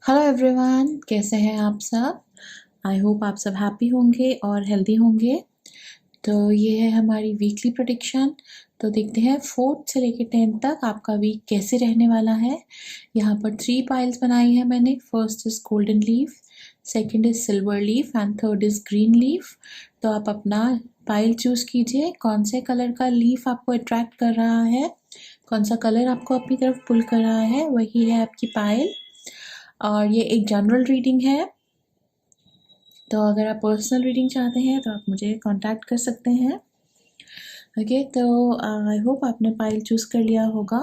Hello everyone, कैसे हैं आप सब। आई होप आप सब हैप्पी होंगे और हेल्दी होंगे। तो ये है हमारी वीकली प्रेडिक्शन। तो देखते हैं 4th से लेकर 10th तक आपका वीक कैसे रहने वाला है। यहाँ पर 3 पाइल्स बनाई है मैंने। First is golden leaf, second is silver leaf and third is green leaf. तो आप अपना पाइल चूज कीजिए, कौन से कलर का लीफ आपको अट्रैक्ट कर रहा है, कौन सा कलर आपको अपनी तरफ पुल कर रहा है, वही है आपकी पाइल। और ये एक जनरल रीडिंग है, तो अगर आप पर्सनल रीडिंग चाहते हैं तो आप मुझे कांटेक्ट कर सकते हैं। ओके, तो आई होप आपने पाइल चूज कर लिया होगा।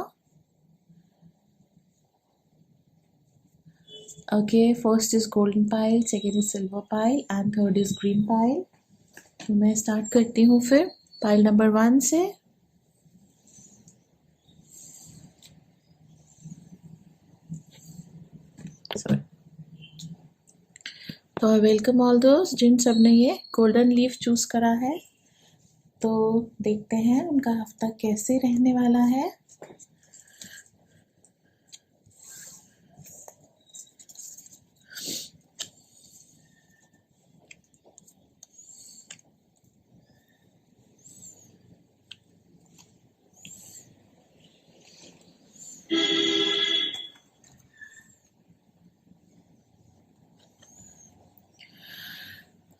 Okay, first is golden pile, second is silver pile and third is green pile. तो मैं स्टार्ट करती हूँ फिर पाइल नंबर 1 से। तो आई वेलकम ऑल दोस्त जिन सब ने ये गोल्डन लीफ चूज करा है। तो देखते हैं उनका हफ्ता कैसे रहने वाला है।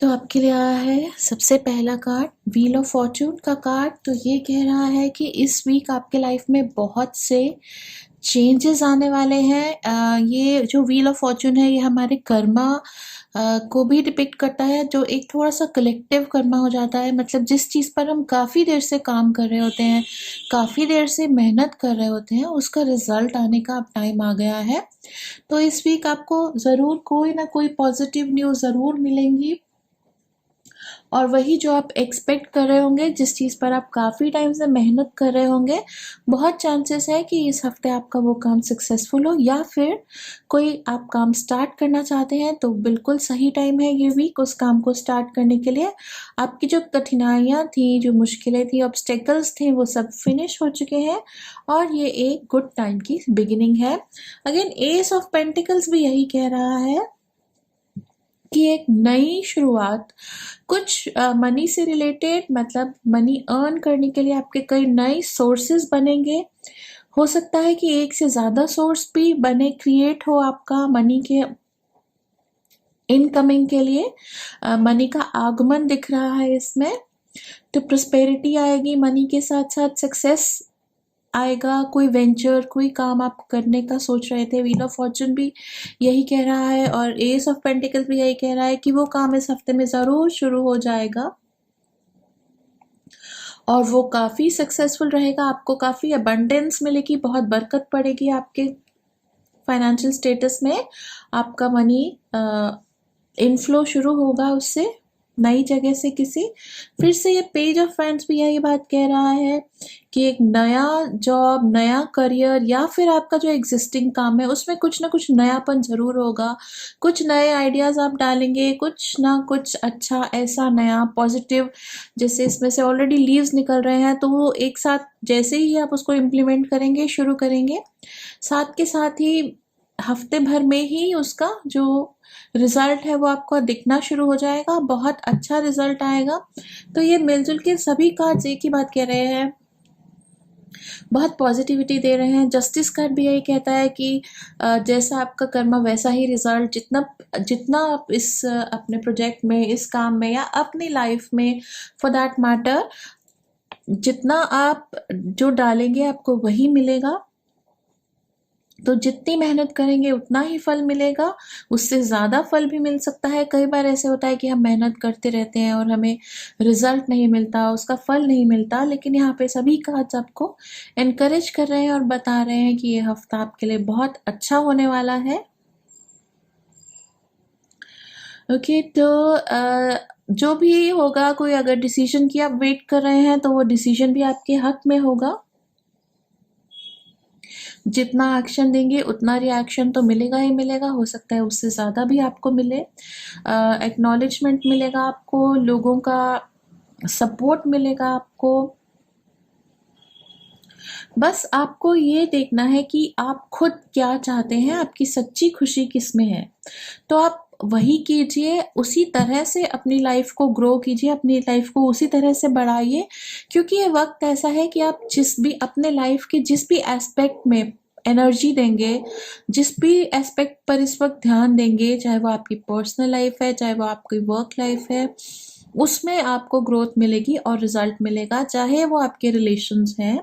तो आपके लिए आया है सबसे पहला कार्ड, व्हील ऑफ फॉर्चून का कार्ड। तो ये कह रहा है कि इस वीक आपके लाइफ में बहुत से चेंजेस आने वाले हैं। ये जो व्हील ऑफ फॉर्चून है ये हमारे कर्मा को भी डिपिक्ट करता है, जो एक थोड़ा सा कलेक्टिव कर्मा हो जाता है। मतलब जिस चीज़ पर हम काफ़ी देर से काम कर रहे होते हैं, काफ़ी देर से मेहनत कर रहे होते हैं, उसका रिजल्ट आने का अब टाइम आ गया है। तो इस वीक आपको ज़रूर कोई ना कोई पॉजिटिव न्यूज़ ज़रूर मिलेंगी, और वही जो आप एक्सपेक्ट कर रहे होंगे, जिस चीज़ पर आप काफ़ी टाइम से मेहनत कर रहे होंगे, बहुत चांसेस है कि इस हफ्ते आपका वो काम सक्सेसफुल हो, या फिर कोई आप काम स्टार्ट करना चाहते हैं तो बिल्कुल सही टाइम है ये वीक उस काम को स्टार्ट करने के लिए। आपकी जो कठिनाइयाँ थी, जो मुश्किलें थी, ऑब्स्टेकल्स थे, वो सब फिनिश हो चुके हैं और ये एक गुड टाइम की बिगिनिंग है। अगेन एस ऑफ पेंटिकल्स भी यही कह रहा है कि एक नई शुरुआत, कुछ मनी से रिलेटेड, मतलब मनी अर्न करने के लिए आपके कई नए सोर्सेज बनेंगे। हो सकता है कि एक से ज़्यादा सोर्स भी बने, क्रिएट हो आपका मनी के इनकमिंग के लिए। मनी का आगमन दिख रहा है इसमें। तो प्रोस्पेरिटी आएगी, मनी के साथ साथ सक्सेस आएगा। कोई वेंचर, कोई काम आप करने का सोच रहे थे, व्हील ऑफ फॉर्चून भी यही कह रहा है और एस ऑफ पेंटिकल्स भी यही कह रहा है कि वो काम इस हफ्ते में ज़रूर शुरू हो जाएगा और वो काफ़ी सक्सेसफुल रहेगा। आपको काफ़ी अबंडेंस मिलेगी, बहुत बरकत पड़ेगी आपके फाइनेंशियल स्टेटस में। आपका मनी इनफ्लो शुरू होगा उससे, नई जगह से किसी। फिर से ये पेज ऑफ फैंस भी यही बात कह रहा है कि एक नया जॉब, नया करियर, या फिर आपका जो एग्जिस्टिंग काम है उसमें कुछ ना कुछ नयापन ज़रूर होगा। कुछ नए आइडियाज़ आप डालेंगे, कुछ ना कुछ अच्छा ऐसा नया पॉजिटिव। जैसे इसमें से ऑलरेडी लीव्स निकल रहे हैं, तो वो एक साथ जैसे ही आप उसको इम्प्लीमेंट करेंगे, शुरू करेंगे, साथ के साथ ही हफ्ते भर में ही उसका जो रिजल्ट है वो आपको दिखना शुरू हो जाएगा। बहुत अच्छा रिजल्ट आएगा। तो ये मिलजुल के सभी कार्ड्स एक ही बात कह रहे हैं, बहुत पॉजिटिविटी दे रहे हैं। जस्टिस कार्ड भी यही कहता है कि जैसा आपका कर्मा वैसा ही रिजल्ट। जितना जितना आप इस अपने प्रोजेक्ट में, इस काम में, या अपनी लाइफ में फॉर दैट मैटर, जितना आप जो डालेंगे आपको वही मिलेगा। तो जितनी मेहनत करेंगे उतना ही फल मिलेगा, उससे ज़्यादा फल भी मिल सकता है। कई बार ऐसे होता है कि हम मेहनत करते रहते हैं और हमें रिजल्ट नहीं मिलता, उसका फल नहीं मिलता, लेकिन यहाँ पे सभी कार्ड्स आपको एनकरेज कर रहे हैं और बता रहे हैं कि ये हफ्ता आपके लिए बहुत अच्छा होने वाला है। ओके, तो जो भी होगा, कोई अगर डिसीजन की आप वेट कर रहे हैं तो वो डिसीजन भी आपके हक में होगा। जितना एक्शन देंगे उतना रिएक्शन तो मिलेगा ही मिलेगा, हो सकता है उससे ज़्यादा भी आपको मिले। एक्नॉलेजमेंट मिलेगा आपको, लोगों का सपोर्ट मिलेगा आपको। बस आपको ये देखना है कि आप खुद क्या चाहते हैं, आपकी सच्ची खुशी किसमें है। तो आप वही कीजिए, उसी तरह से अपनी लाइफ को ग्रो कीजिए, अपनी लाइफ को उसी तरह से बढ़ाइए, क्योंकि ये वक्त ऐसा है कि आप जिस भी अपने लाइफ के जिस भी एस्पेक्ट में एनर्जी देंगे, जिस भी एस्पेक्ट पर इस वक्त ध्यान देंगे, चाहे वो आपकी पर्सनल लाइफ है, चाहे वो आपकी वर्क लाइफ है, उसमें आपको ग्रोथ मिलेगी और रिजल्ट मिलेगा, चाहे वो आपके रिलेशंस हैं।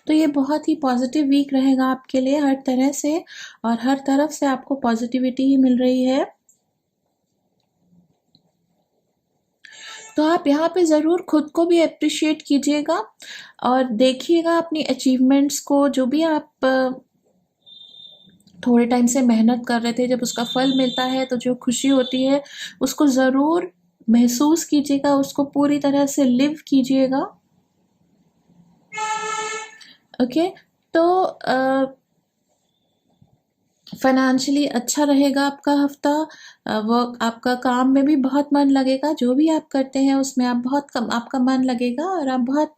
तो ये बहुत ही पॉजिटिव वीक रहेगा आपके लिए हर तरह से, और हर तरफ से आपको पॉजिटिविटी ही मिल रही है। तो आप यहाँ पे ज़रूर खुद को भी अप्रिशिएट कीजिएगा और देखिएगा अपनी अचीवमेंट्स को, जो भी आप थोड़े टाइम से मेहनत कर रहे थे, जब उसका फल मिलता है तो जो खुशी होती है उसको ज़रूर महसूस कीजिएगा, उसको पूरी तरह से लिव कीजिएगा। ओके, तो फाइनेंशियली अच्छा रहेगा आपका हफ्ता। वर्क आपका काम में भी बहुत मन लगेगा, जो भी आप करते हैं उसमें आप बहुत कम आपका मन लगेगा और आप बहुत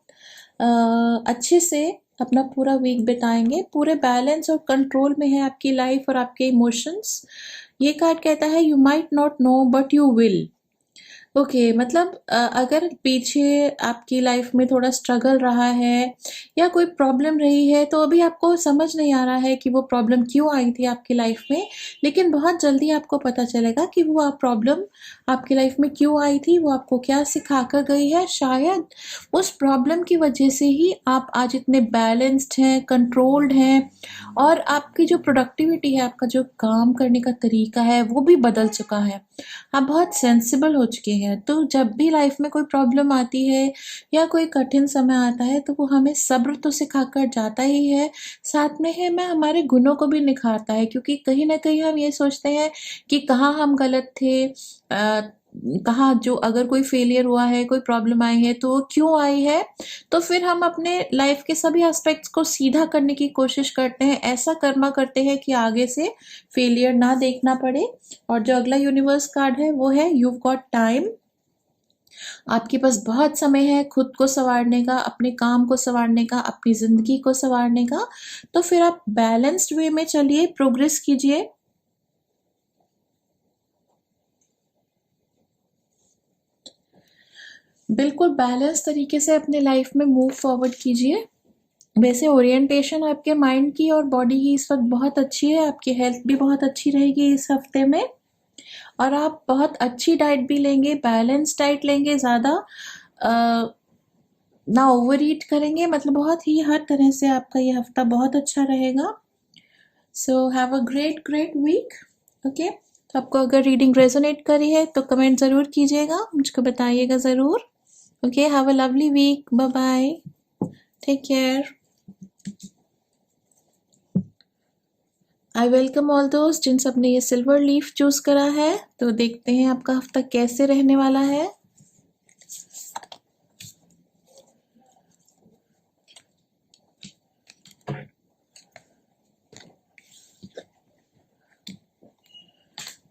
अच्छे से अपना पूरा वीक बिताएंगे। पूरे बैलेंस और कंट्रोल में है आपकी लाइफ और आपके इमोशंस। ये कार्ड कहता है you might not know but you will. Okay, मतलब अगर पीछे आपकी लाइफ में थोड़ा स्ट्रगल रहा है या कोई प्रॉब्लम रही है, तो अभी आपको समझ नहीं आ रहा है कि वो प्रॉब्लम क्यों आई थी आपकी लाइफ में, लेकिन बहुत जल्दी आपको पता चलेगा कि वो प्रॉब्लम आपकी लाइफ में क्यों आई थी, वो आपको क्या सिखा कर गई है। शायद उस प्रॉब्लम की वजह से ही आप आज इतने बैलेंस्ड हैं, कंट्रोल्ड हैं, और आपकी जो प्रोडक्टिविटी है, आपका जो काम करने का तरीका है, वो भी बदल चुका है। आप बहुत सेंसिबल हो चुके हैं। तो जब भी लाइफ में कोई प्रॉब्लम आती है या कोई कठिन समय आता है, तो वो हमें सब्र तो सिखाकर जाता ही है, साथ में है मैं हमारे गुणों को भी निखारता है, क्योंकि कहीं ना कहीं हम ये सोचते हैं कि कहाँ हम गलत थे, कहाँ जो अगर कोई फेलियर हुआ है, कोई प्रॉब्लम आई है तो वो क्यों आई है। तो फिर हम अपने लाइफ के सभी एस्पेक्ट्स को सीधा करने की कोशिश करते हैं, ऐसा कर्मा करते हैं कि आगे से फेलियर ना देखना पड़े। और जो अगला यूनिवर्स कार्ड है वो है यू गॉट टाइम। आपके पास बहुत समय है खुद को संवारने का, अपने काम को संवारने का, अपनी जिंदगी को संवारने का। तो फिर आप बैलेंस्ड वे में चलिए, प्रोग्रेस कीजिए। बिल्कुल बैलेंस तरीके से अपने लाइफ में मूव फॉरवर्ड कीजिए। वैसे ओरिएंटेशन आपके माइंड की और बॉडी की इस वक्त बहुत अच्छी है, आपकी हेल्थ भी बहुत अच्छी रहेगी इस हफ्ते में, और आप बहुत अच्छी डाइट भी लेंगे, बैलेंस डाइट लेंगे, ज़्यादा ना ओवर ईट करेंगे, मतलब बहुत ही हर तरह से आपका ये हफ्ता बहुत अच्छा रहेगा। So have a great great week. Okay, तो आपको अगर रीडिंग रेजोनेट करी है तो कमेंट ज़रूर कीजिएगा, मुझको बताइएगा ज़रूर। Okay, have a lovely week, bye bye, take care. I welcome all दोस्त जिन सब ने ये सिल्वर लीफ चूज करा है। तो देखते हैं आपका हफ्ता कैसे रहने वाला है।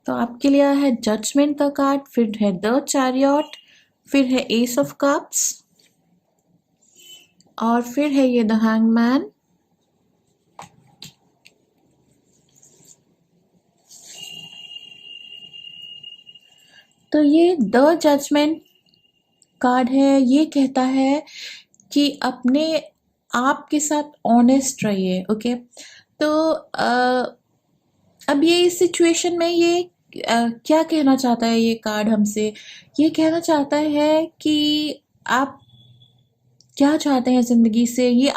तो आपके लिए है जजमेंट का कार्ड, फिर है द चैरियट, फिर है एस ऑफ कप्स, और फिर है ये द हैंगमैन। तो ये द जजमेंट कार्ड है, ये कहता है कि अपने आप के साथ ऑनेस्ट रहिए। ओके, तो अब ये इस सिचुएशन में ये क्या कहना चाहता है ये कार्ड हमसे? ये कहना चाहता है कि आप क्या चाहते हैं ज़िंदगी से, ये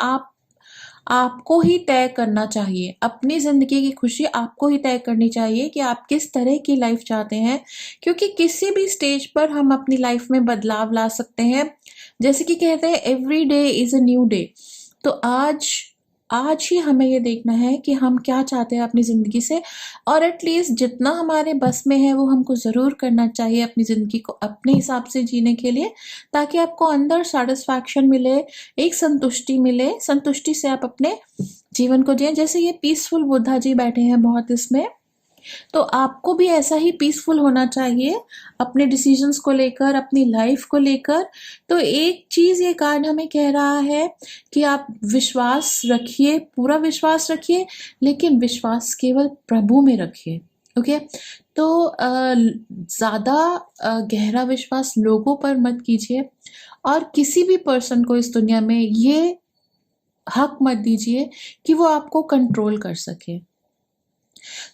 आपको ही तय करना चाहिए। अपनी ज़िंदगी की खुशी आपको ही तय करनी चाहिए कि आप किस तरह की लाइफ चाहते हैं, क्योंकि किसी भी स्टेज पर हम अपनी लाइफ में बदलाव ला सकते हैं। जैसे कि कहते हैं every day is a new day. तो आज ही हमें ये देखना है कि हम क्या चाहते हैं अपनी ज़िंदगी से, और एटलीस्ट जितना हमारे बस में है वो हमको ज़रूर करना चाहिए अपनी ज़िंदगी को अपने हिसाब से जीने के लिए, ताकि आपको अंदर सेटिस्फैक्शन मिले, एक संतुष्टि मिले, संतुष्टि से आप अपने जीवन को जिए। जैसे ये पीसफुल बुद्धा जी बैठे हैं बहुत इसमें, तो आपको भी ऐसा ही पीसफुल होना चाहिए अपने डिसीजंस को लेकर, अपनी लाइफ को लेकर। तो एक चीज़ ये कार्ड हमें कह रहा है कि आप विश्वास रखिए, पूरा विश्वास रखिए, लेकिन विश्वास केवल प्रभु में रखिए। ओके, तो ज़्यादा गहरा विश्वास लोगों पर मत कीजिए, और किसी भी पर्सन को इस दुनिया में ये हक मत दीजिए कि वो आपको कंट्रोल कर सके।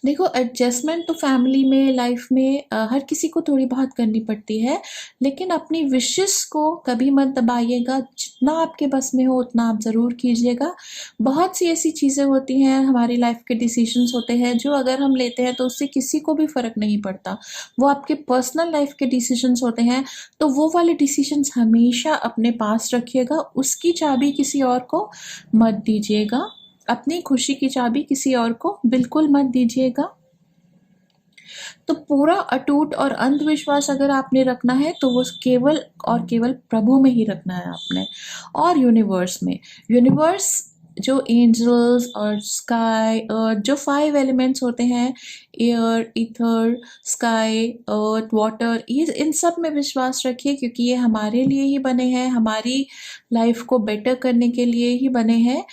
देखो, एडजस्टमेंट तो फैमिली में, लाइफ में हर किसी को थोड़ी बहुत करनी पड़ती है, लेकिन अपनी विशेस को कभी मत दबाइएगा। जितना आपके बस में हो उतना आप ज़रूर कीजिएगा। बहुत सी ऐसी चीज़ें होती हैं, हमारी लाइफ के डिसीजंस होते हैं जो अगर हम लेते हैं तो उससे किसी को भी फ़र्क नहीं पड़ता। वो आपके पर्सनल लाइफ के डिसीजंस होते हैं, तो वो वाले डिसीजंस हमेशा अपने पास रखिएगा। उसकी चाबी किसी और को मत दीजिएगा। अपनी खुशी की चाबी किसी और को बिल्कुल मत दीजिएगा। तो पूरा अटूट और अंधविश्वास अगर आपने रखना है तो वो केवल और केवल प्रभु में ही रखना है आपने, और यूनिवर्स में। यूनिवर्स जो एंजल्स और स्काई, जो 5 एलिमेंट्स होते हैं, एयर, ईथर, स्काई, अर्थ, वाटर, ये इन सब में विश्वास रखिए, क्योंकि ये हमारे लिए ही बने हैं, हमारी लाइफ को बेटर करने के लिए ही बने हैं।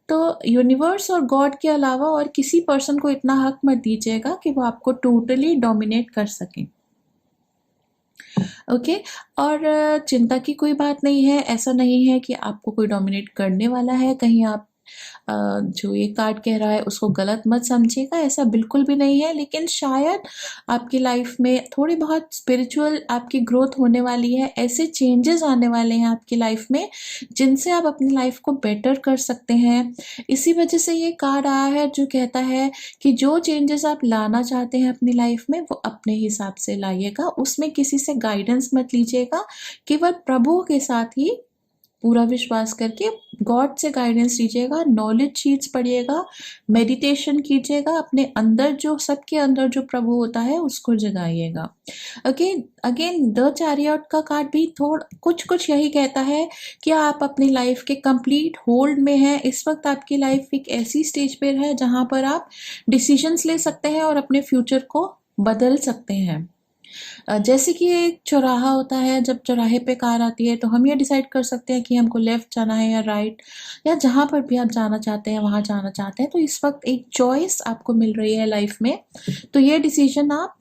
तो यूनिवर्स और गॉड के अलावा और किसी पर्सन को इतना हक मत दीजिएगा कि वो आपको टोटली डोमिनेट कर सकें। ओके, और चिंता की कोई बात नहीं है। ऐसा नहीं है कि आपको कोई डोमिनेट करने वाला है। कहीं आप जो ये कार्ड कह रहा है उसको गलत मत समझिएगा, ऐसा बिल्कुल भी नहीं है। लेकिन शायद आपकी लाइफ में थोड़ी बहुत स्पिरिचुअल आपकी ग्रोथ होने वाली है, ऐसे चेंजेस आने वाले हैं आपकी लाइफ में जिनसे आप अपनी लाइफ को बेटर कर सकते हैं। इसी वजह से ये कार्ड आया है जो कहता है कि जो चेंजेस आप लाना चाहते हैं अपनी लाइफ में वो अपने हिसाब से लाइएगा, उसमें किसी से गाइडेंस मत लीजिएगा। केवल प्रभु के साथ ही पूरा विश्वास करके गॉड से गाइडेंस लीजिएगा। नॉलेज शीट्स पढ़िएगा, मेडिटेशन कीजिएगा, अपने अंदर जो, सबके अंदर जो प्रभु होता है उसको जगाइएगा। अगेन द चैरियट का कार्ड भी कुछ यही कहता है कि आप अपनी लाइफ के कंप्लीट होल्ड में हैं। इस वक्त आपकी लाइफ एक ऐसी स्टेज पर है जहां पर आप डिसीजंस ले सकते हैं और अपने फ्यूचर को बदल सकते हैं। जैसे कि एक चौराहा होता है, जब चौराहे पे कार आती है तो हम ये डिसाइड कर सकते हैं कि हमको लेफ्ट जाना है या राइट, या जहाँ पर भी आप जाना चाहते हैं वहाँ जाना चाहते हैं। तो इस वक्त एक चॉइस आपको मिल रही है लाइफ में, तो ये डिसीजन आप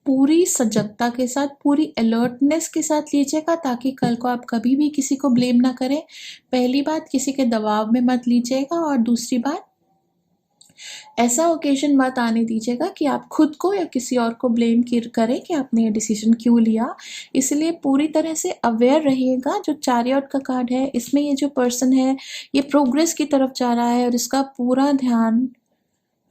पूरी सजगता के साथ, पूरी अलर्टनेस के साथ लीजिएगा, ताकि कल को आप कभी भी किसी को ब्लेम ना करें। पहली बात, किसी के दबाव में मत लीजिएगा, और दूसरी बात, ऐसा ओकेजन मत आने दीजिएगा कि आप खुद को या किसी और को ब्लेम करें कि आपने ये डिसीजन क्यों लिया। इसलिए पूरी तरह से अवेयर रहिएगा। जो चैरियट का कार्ड है, इसमें ये जो पर्सन है ये प्रोग्रेस की तरफ जा रहा है और इसका पूरा ध्यान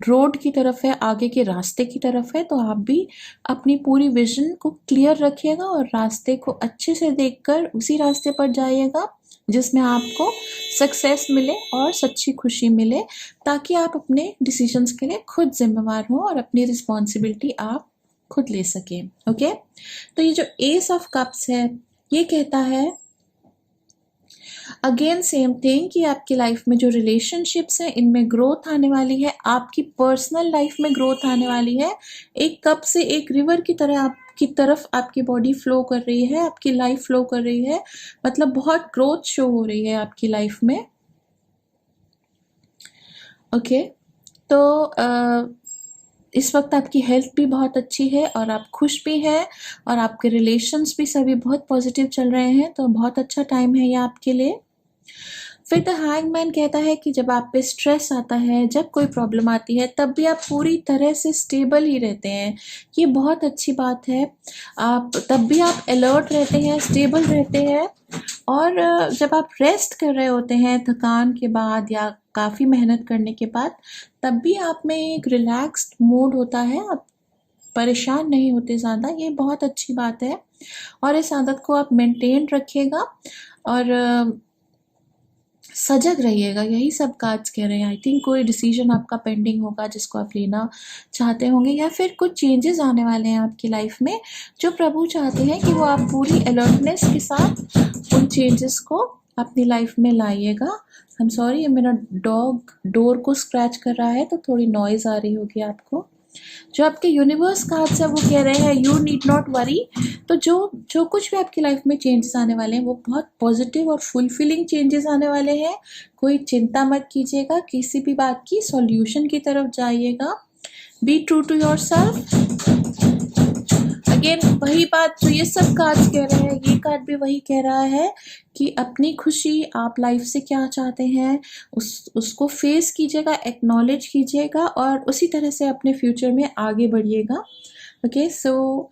रोड की तरफ है, आगे के रास्ते की तरफ है। तो आप भी अपनी पूरी विजन को क्लियर रखिएगा और रास्ते को अच्छे से देखकर उसी रास्ते पर जाइएगा जिसमें आपको सक्सेस मिले और सच्ची खुशी मिले, ताकि आप अपने डिसीजंस के लिए खुद जिम्मेवार हो और अपनी रिस्पॉन्सिबिलिटी आप खुद ले सकें। ओके, तो ये जो एस ऑफ कप्स है ये कहता है अगेन सेम थिंग कि आपकी लाइफ में जो रिलेशनशिप्स हैं इनमें ग्रोथ आने वाली है, आपकी पर्सनल लाइफ में ग्रोथ आने वाली है। एक कप से एक रिवर की तरह आपकी तरफ आपकी बॉडी फ्लो कर रही है, आपकी लाइफ फ्लो कर रही है, मतलब बहुत ग्रोथ शो हो रही है आपकी लाइफ में। ओके, तो इस वक्त आपकी हेल्थ भी बहुत अच्छी है और आप खुश भी हैं और आपके रिलेशंस भी सभी बहुत पॉजिटिव चल रहे हैं, तो बहुत अच्छा टाइम है ये आपके लिए। फिर द हैंगमैन कहता है कि जब आप पे स्ट्रेस आता है, जब कोई प्रॉब्लम आती है, तब भी आप पूरी तरह से स्टेबल ही रहते हैं। ये बहुत अच्छी बात है। तब भी आप अलर्ट रहते हैं, स्टेबल रहते हैं, और जब आप रेस्ट कर रहे होते हैं थकान के बाद या काफ़ी मेहनत करने के बाद, तब भी आप में एक रिलैक्स्ड मूड होता है, आप परेशान नहीं होते ज़्यादा। ये बहुत अच्छी बात है और इस आदत को आप मेंटेन रखिएगा और सजग रहिएगा। यही सब कार्ड्स कह रहे हैं। आई थिंक कोई डिसीजन आपका पेंडिंग होगा जिसको आप लेना चाहते होंगे, या फिर कुछ चेंजेस आने वाले हैं आपकी लाइफ में जो प्रभु चाहते हैं कि वो आप पूरी अलर्टनेस के साथ उन चेंजेस को अपनी लाइफ में लाइएगा। आई एम सॉरी, ये मेरा डॉग डोर को स्क्रैच कर रहा है तो थोड़ी नॉइज़ आ रही होगी आपको। जो आपके यूनिवर्स कार्ड्स है वो कह रहे हैं यू नीड नॉट वरी। तो जो जो कुछ भी आपकी लाइफ में चेंजेस आने वाले हैं वो बहुत पॉजिटिव और फुलफिलिंग चेंजेस आने वाले हैं। कोई चिंता मत कीजिएगा, किसी भी बात की सॉल्यूशन की तरफ जाइएगा। Be true to yourself. Again वही बात जो ये सब कार्ड्स कह रहे हैं, ये कार्ड भी वही कह रहा है कि अपनी खुशी, आप लाइफ से क्या चाहते हैं उसको फेस कीजिएगा, एक्नॉलेज कीजिएगा और उसी तरह से अपने फ्यूचर में आगे बढ़िएगा। ओके, सो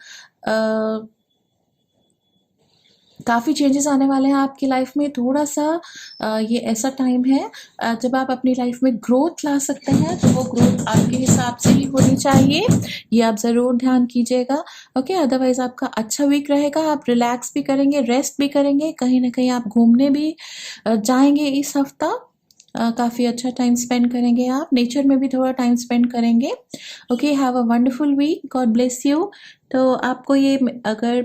काफ़ी चेंजेस आने वाले हैं आपकी लाइफ में। थोड़ा सा ये ऐसा टाइम है जब आप अपनी लाइफ में ग्रोथ ला सकते हैं, तो वो ग्रोथ आपके हिसाब से ही होनी चाहिए, ये आप ज़रूर ध्यान कीजिएगा। ओके, अदरवाइज़ आपका अच्छा वीक रहेगा, आप रिलैक्स भी करेंगे, रेस्ट भी करेंगे, कहीं ना कहीं आप घूमने भी जाएंगे इस हफ्ता। काफ़ी अच्छा टाइम स्पेंड करेंगे, आप नेचर में भी थोड़ा टाइम स्पेंड करेंगे। Okay, have a wonderful week, God bless you. तो आपको ये अगर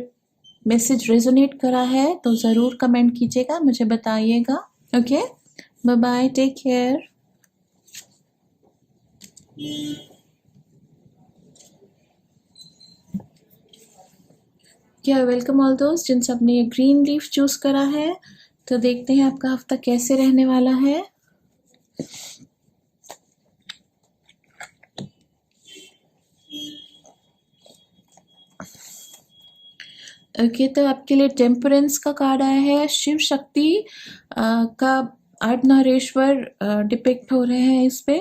मैसेज रेजोनेट करा है तो ज़रूर कमेंट कीजिएगा, मुझे बताइएगा। Okay, bye bye, take care. क्या वेलकम ऑल दोस्त जिन सब ने ग्रीन लीफ चूज करा है। तो देखते हैं आपका हफ्ता कैसे रहने वाला है। ओके, तो आपके लिए टेम्परेंस का कार्ड आया है। शिव शक्ति का अर्धनारीश्वर डिपिक्ट हो रहे हैं इस पे।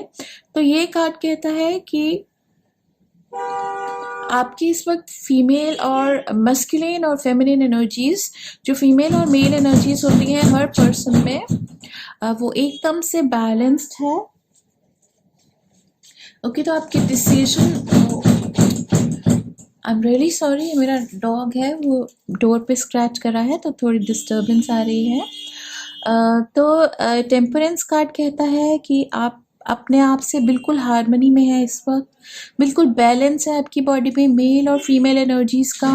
तो ये कार्ड कहता है कि आपकी इस वक्त फीमेल और मस्कुलिन और फेमिनिन एनर्जीज, जो फीमेल और मेल एनर्जीज होती हैं हर पर्सन में, वो एकदम से बैलेंस्ड है। ओके, तो आपके decision, I am really sorry, मेरा डॉग है वो डोर पे स्क्रैच करा है तो थोड़ी डिस्टर्बेंस आ रही है। तो टेम्परेंस कार्ड कहता है कि आप अपने आप से बिल्कुल हार्मनी में है इस वक्त, बिल्कुल बैलेंस है आपकी बॉडी में मेल और फीमेल एनर्जीज का।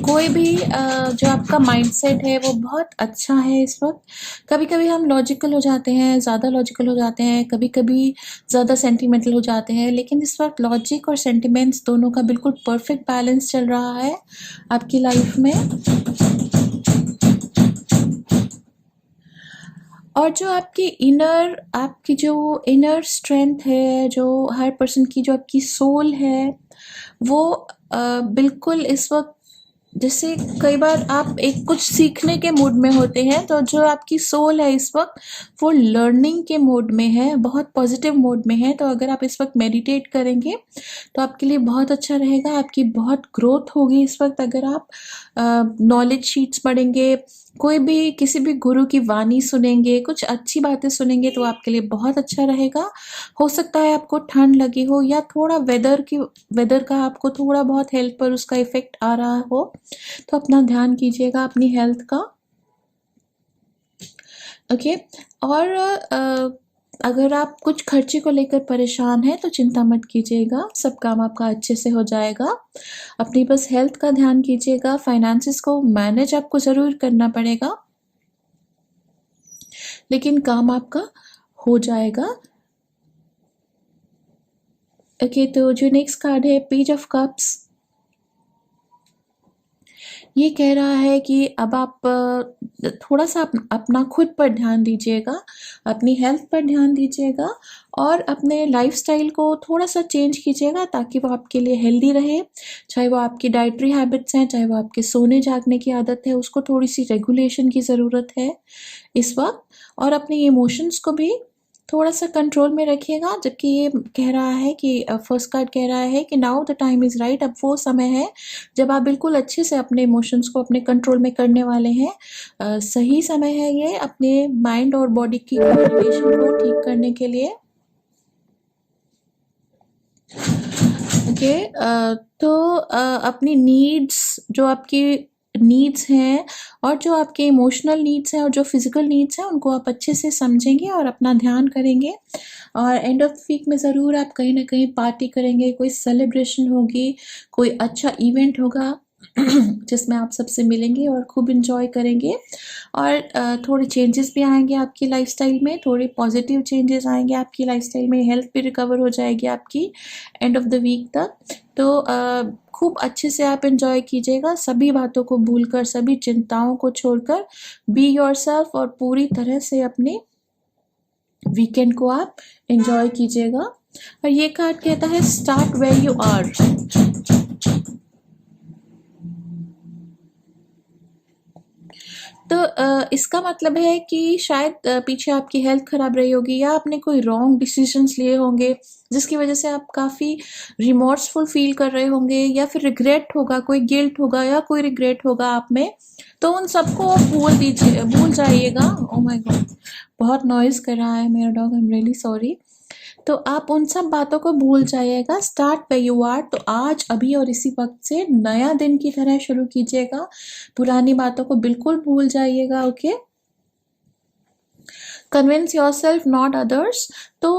कोई भी जो आपका माइंडसेट है वो बहुत अच्छा है इस वक्त। कभी कभी हम लॉजिकल हो जाते हैं, ज़्यादा लॉजिकल हो जाते हैं, कभी कभी ज़्यादा सेंटिमेंटल हो जाते हैं, लेकिन इस वक्त लॉजिक और सेंटिमेंट्स दोनों का बिल्कुल परफेक्ट बैलेंस चल रहा है आपकी लाइफ में। और जो आपकी जो इनर स्ट्रेंथ है, जो हर पर्सन की जो आपकी सोल है, वो बिल्कुल इस वक्त, जैसे कई बार आप एक कुछ सीखने के मूड में होते हैं, तो जो आपकी सोल है इस वक्त वो लर्निंग के मोड में है, बहुत पॉजिटिव मोड में है। तो अगर आप इस वक्त मेडिटेट करेंगे तो आपके लिए बहुत अच्छा रहेगा, आपकी बहुत ग्रोथ होगी इस वक्त। अगर आप नॉलेज शीट्स पढ़ेंगे, कोई भी किसी भी गुरु की वाणी सुनेंगे, कुछ अच्छी बातें सुनेंगे, तो आपके लिए बहुत अच्छा रहेगा। हो सकता है आपको ठंड लगी हो या थोड़ा वेदर का आपको थोड़ा बहुत हेल्थ पर उसका इफेक्ट आ रहा हो, तो अपना ध्यान कीजिएगा अपनी हेल्थ का। ओके, और अगर आप कुछ खर्चे को लेकर परेशान हैं तो चिंता मत कीजिएगा, सब काम आपका अच्छे से हो जाएगा। अपनी बस हेल्थ का ध्यान कीजिएगा, फाइनेंसेस को मैनेज आपको ज़रूर करना पड़ेगा, लेकिन काम आपका हो जाएगा। ओके, तो जो नेक्स्ट कार्ड है पेज ऑफ कप्स, ये कह रहा है कि अब आप थोड़ा सा अपना खुद पर ध्यान दीजिएगा, अपनी हेल्थ पर ध्यान दीजिएगा और अपने लाइफस्टाइल को थोड़ा सा चेंज कीजिएगा ताकि वो आपके लिए हेल्दी रहे। चाहे वो आपकी डाइटरी हैबिट्स हैं, चाहे वो आपके सोने जागने की आदत है, उसको थोड़ी सी रेगुलेशन की ज़रूरत है इस वक्त। और अपने इमोशंस को भी थोड़ा सा कंट्रोल में रखिएगा, जबकि ये कह रहा है कि फर्स्ट कार्ड कह रहा है कि now the time is right, अब वो समय है जब आप बिल्कुल अच्छे से अपने इमोशंस को अपने कंट्रोल में करने वाले हैं। सही समय है ये अपने माइंड और बॉडी की कोऑर्डिनेशन को ठीक करने के लिए। ओके, तो अपनी नीड्स, जो आपकी नीड्स हैं और जो आपके इमोशनल नीड्स हैं और जो फिज़िकल नीड्स हैं, उनको आप अच्छे से समझेंगे और अपना ध्यान करेंगे। और एंड ऑफ वीक में ज़रूर आप कहीं ना कहीं पार्टी करेंगे, कोई सेलिब्रेशन होगी, कोई अच्छा इवेंट होगा जिसमें आप सबसे मिलेंगे और खूब इंजॉय करेंगे और थोड़े चेंजेस भी आएंगे आपकी लाइफस्टाइल में, थोड़े पॉजिटिव चेंजेस आएंगे आपकी लाइफस्टाइल में, हेल्थ भी रिकवर हो जाएगी आपकी एंड ऑफ द वीक तक। तो खूब अच्छे से आप इंजॉय कीजिएगा, सभी बातों को भूलकर, सभी चिंताओं को छोड़कर बी योरसेल्फ और पूरी तरह से अपने वीकेंड को आप एंजॉय कीजिएगा। और ये कार्ड कहता है स्टार्ट वेयर यू आर। तो इसका मतलब है कि शायद पीछे आपकी हेल्थ खराब रही होगी या आपने कोई रॉन्ग डिसीजंस लिए होंगे जिसकी वजह से आप काफ़ी रिमोर्सफुल फील कर रहे होंगे, या फिर रिग्रेट होगा, कोई गिल्ट होगा या कोई रिग्रेट होगा आप में। तो उन सबको भूल दीजिए, भूल जाइएगा। ओ माय गॉड, बहुत नॉइज़ कर रहा है मेरा dog, I am really sorry. तो आप उन सब बातों को भूल जाइएगा, स्टार्ट वेयर यू आर। तो आज, अभी और इसी वक्त से नया दिन की तरह शुरू कीजिएगा, पुरानी बातों को बिल्कुल भूल जाइएगा। Okay, convince your self not others. तो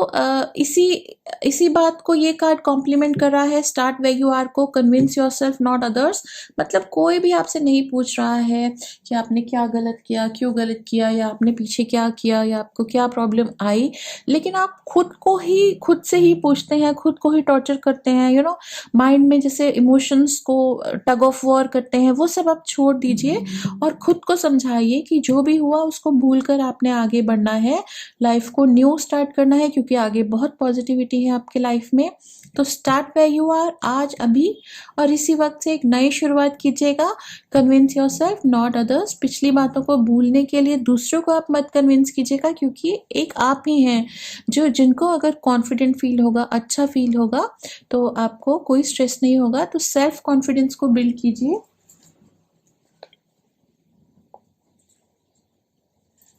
इसी बात को ये कार्ड कॉम्प्लीमेंट कर रहा है, स्टार्ट वेयर यू आर को, convince your self not others. मतलब कोई भी आपसे नहीं पूछ रहा है कि आपने क्या गलत किया, क्यों गलत किया, या आपने पीछे क्या किया, या आपको क्या प्रॉब्लम आई, लेकिन आप खुद से ही पूछते हैं, खुद को ही टॉर्चर करते हैं, यू नो, माइंड में जैसे इमोशंस को टग ऑफ वॉर करते हैं, वो सब आप छोड़ दीजिए और खुद को समझाइए कि जो भी हुआ उसको भूलकर आपने आगे बढ़ना है, लाइफ को न्यू स्टार्ट करना है, क्योंकि आगे बहुत पॉजिटिविटी है आपके लाइफ में। तो स्टार्ट वेयर यू आर, आज, अभी और इसी वक्त से एक नई शुरुआत कीजिएगा। Convince your self not others. पिछली बातों को भूलने के लिए दूसरों को आप मत कन्विंस कीजिएगा, क्योंकि एक आप ही हैं जिनको अगर कॉन्फिडेंट फील होगा, अच्छा फील होगा, तो आपको कोई स्ट्रेस नहीं होगा। तो सेल्फ कॉन्फिडेंस को बिल्ड कीजिए।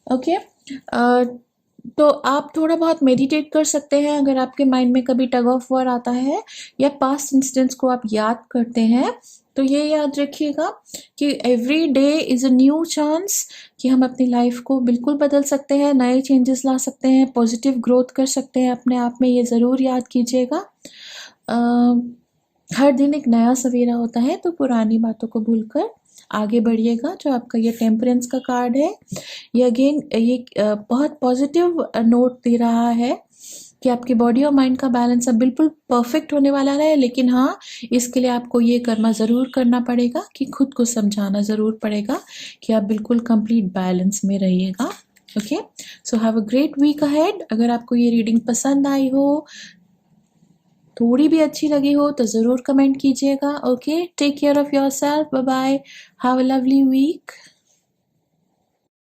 ओके, तो आप थोड़ा बहुत मेडिटेट कर सकते हैं अगर आपके माइंड में कभी टग ऑफ वॉर आता है या पास्ट इंसिडेंट्स को आप याद करते हैं। तो ये याद रखिएगा कि every day is a new chance, कि हम अपनी लाइफ को बिल्कुल बदल सकते हैं, नए चेंजेस ला सकते हैं, पॉजिटिव ग्रोथ कर सकते हैं अपने आप में। ये ज़रूर याद कीजिएगा। हर दिन एक नया सवेरा होता है, तो पुरानी बातों को भूलकर आगे बढ़िएगा। जो आपका ये टेम्परेंस का कार्ड है, ये अगेन ये बहुत पॉजिटिव नोट दे रहा है कि आपकी बॉडी और माइंड का बैलेंस अब बिल्कुल परफेक्ट होने वाला है। लेकिन हाँ, इसके लिए आपको ये कर्मा ज़रूर करना पड़ेगा कि खुद को समझाना ज़रूर पड़ेगा कि आप बिल्कुल कंप्लीट बैलेंस में रहिएगा। Okay, so have a great week ahead. अगर आपको ये रीडिंग पसंद आई हो, थोड़ी भी अच्छी लगी हो, तो ज़रूर कमेंट कीजिएगा। Okay, take care of yourself, bye bye, have a lovely week.